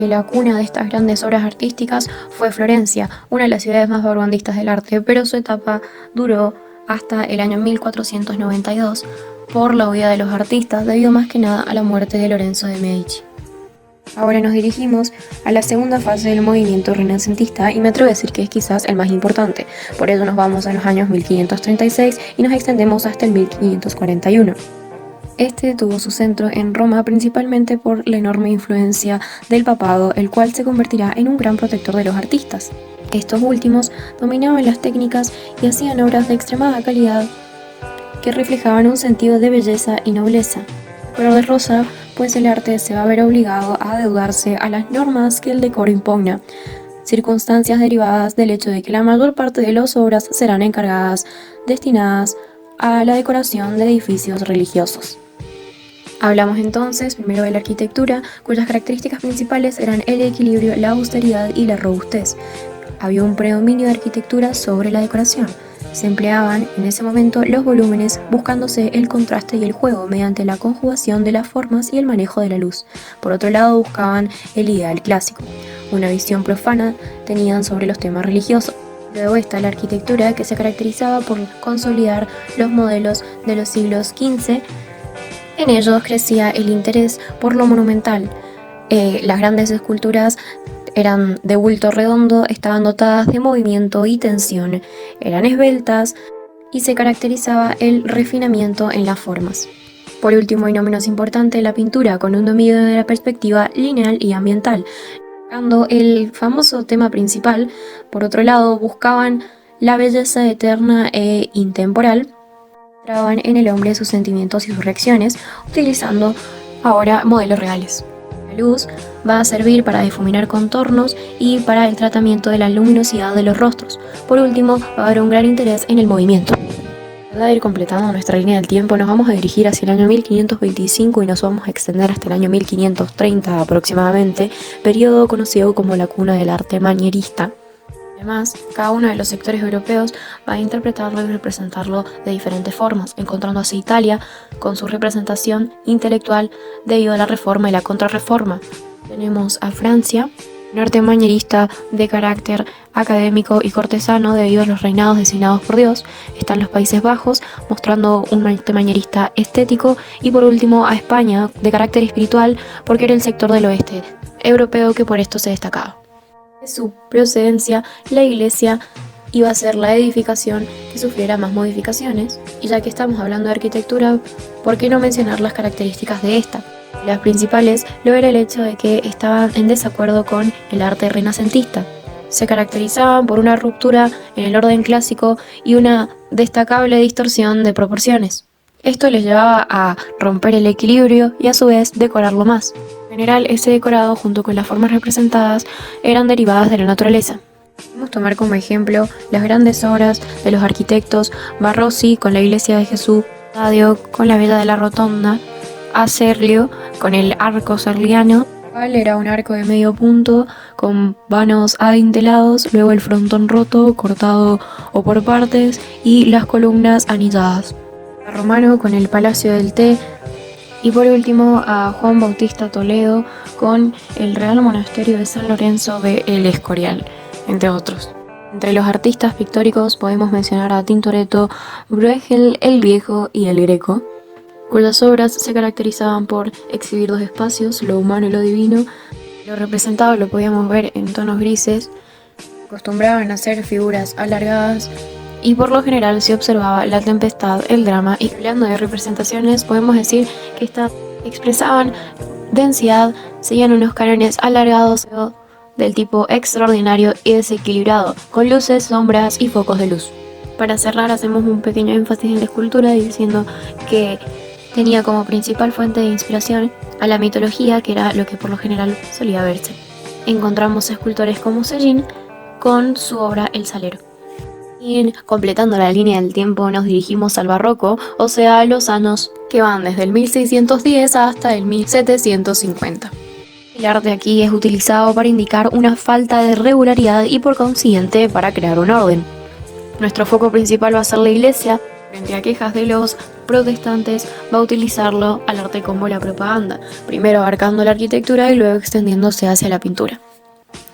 La cuna de estas grandes obras artísticas fue Florencia, una de las ciudades más vanguardistas del arte, pero su etapa duró hasta el año 1492 por la huida de los artistas, debido más que nada a la muerte de Lorenzo de Medici. Ahora nos dirigimos a la segunda fase del movimiento renacentista y me atrevo a decir que es quizás el más importante. Por ello nos vamos a los años 1536 y nos extendemos hasta el 1541. Este tuvo su centro en Roma principalmente por la enorme influencia del papado, el cual se convertirá en un gran protector de los artistas. Estos últimos dominaban las técnicas y hacían obras de extremada calidad que reflejaban un sentido de belleza y nobleza. Color de rosa, pues el arte se va a ver obligado a adeudarse a las normas que el decoro impugna, circunstancias derivadas del hecho de que la mayor parte de las obras serán destinadas a la decoración de edificios religiosos. Hablamos entonces primero de la arquitectura, cuyas características principales eran el equilibrio, la austeridad y la robustez. Había un predominio de arquitectura sobre la decoración. Se empleaban en ese momento los volúmenes, buscándose el contraste y el juego mediante la conjugación de las formas y el manejo de la luz. Por otro lado, buscaban el ideal clásico. Una visión profana tenían sobre los temas religiosos. Luego está la arquitectura, que se caracterizaba por consolidar los modelos de los siglos XV. En ellos crecía el interés por lo monumental. Las grandes esculturas eran de bulto redondo, estaban dotadas de movimiento y tensión, eran esbeltas y se caracterizaba el refinamiento en las formas. Por último y no menos importante, la pintura, con un dominio de la perspectiva lineal y ambiental. Buscando el famoso tema principal, por otro lado, buscaban la belleza eterna e intemporal, mostraban en el hombre sus sentimientos y sus reacciones, utilizando ahora modelos reales. La luz va a servir para difuminar contornos y para el tratamiento de la luminosidad de los rostros. Por último, va a haber un gran interés en el movimiento. Para ir completando nuestra línea del tiempo, nos vamos a dirigir hacia el año 1525 y nos vamos a extender hasta el año 1530 aproximadamente, periodo conocido como la cuna del arte manierista. Además, cada uno de los sectores europeos va a interpretarlo y representarlo de diferentes formas, encontrando así Italia con su representación intelectual debido a la Reforma y la Contrarreforma. Tenemos a Francia, un arte manierista de carácter académico y cortesano debido a los reinados designados por Dios. Están los Países Bajos, mostrando un arte manierista estético. Y por último a España, de carácter espiritual, porque era el sector del oeste europeo que por esto se destacaba. De su procedencia, la iglesia iba a ser la edificación que sufriera más modificaciones, y ya que estamos hablando de arquitectura, ¿por qué no mencionar las características de esta? Las principales lo era el hecho de que estaban en desacuerdo con el arte renacentista. Se caracterizaban por una ruptura en el orden clásico y una destacable distorsión de proporciones. Esto les llevaba a romper el equilibrio y a su vez decorarlo más. En general, ese decorado junto con las formas representadas eran derivadas de la naturaleza. Podemos tomar como ejemplo las grandes obras de los arquitectos Barrossi con la Iglesia de Jesús, Taddeo con la Villa de la Rotonda, Acerlio con el arco serliano, cual era un arco de medio punto con vanos adintelados, luego el frontón roto, cortado o por partes, y las columnas anilladas. A Romano con el Palacio del Té, y por último a Juan Bautista Toledo con el Real Monasterio de San Lorenzo de El Escorial, entre otros. Entre los artistas pictóricos podemos mencionar a Tintoretto, Bruegel el Viejo y el Greco, cuyas obras se caracterizaban por exhibir dos espacios, lo humano y lo divino. Lo representado lo podíamos ver en tonos grises, acostumbraban a hacer figuras alargadas y por lo general se observaba la tempestad, el drama, y hablando de representaciones podemos decir que estas expresaban densidad, seguían unos cánones alargados del tipo extraordinario y desequilibrado, con luces, sombras y focos de luz. Para cerrar, hacemos un pequeño énfasis en la escultura diciendo que tenía como principal fuente de inspiración a la mitología, que era lo que por lo general solía verse. Encontramos escultores como Cellini con su obra El Salero. Y completando la línea del tiempo nos dirigimos al barroco, o sea a los años que van desde el 1610 hasta el 1750. El arte aquí es utilizado para indicar una falta de regularidad y por consiguiente para crear un orden. Nuestro foco principal va a ser la iglesia, frente a quejas de los protestantes va a utilizarlo al arte como la propaganda, primero abarcando la arquitectura y luego extendiéndose hacia la pintura.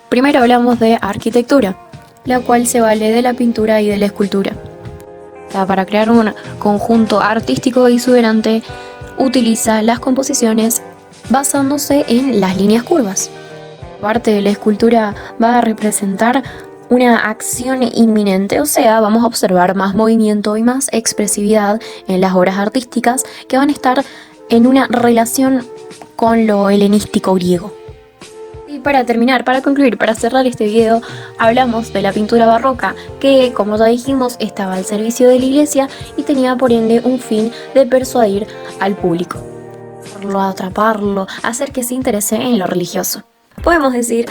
Primero hablamos de arquitectura, la cual se vale de la pintura y de la escultura. Para crear un conjunto artístico exuberante, utiliza las composiciones basándose en las líneas curvas. Parte de la escultura va a representar una acción inminente, o sea, vamos a observar más movimiento y más expresividad en las obras artísticas que van a estar en una relación con lo helenístico griego. Y para terminar, para concluir, para cerrar este video, hablamos de la pintura barroca, que como ya dijimos estaba al servicio de la iglesia y tenía por ende un fin de persuadir al público, atraparlo, hacer que se interese en lo religioso. Podemos decir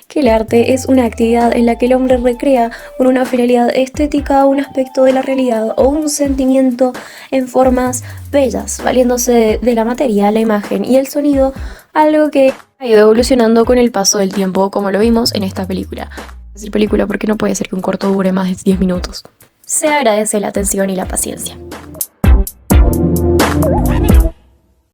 que el arte es una actividad en la que el hombre recrea con una finalidad estética un aspecto de la realidad o un sentimiento en formas bellas, valiéndose de la materia, la imagen y el sonido, algo que ha ido evolucionando con el paso del tiempo, como lo vimos en esta película. Es decir, película porque no puede ser que un corto dure más de 10 minutos. Se agradece la atención y la paciencia.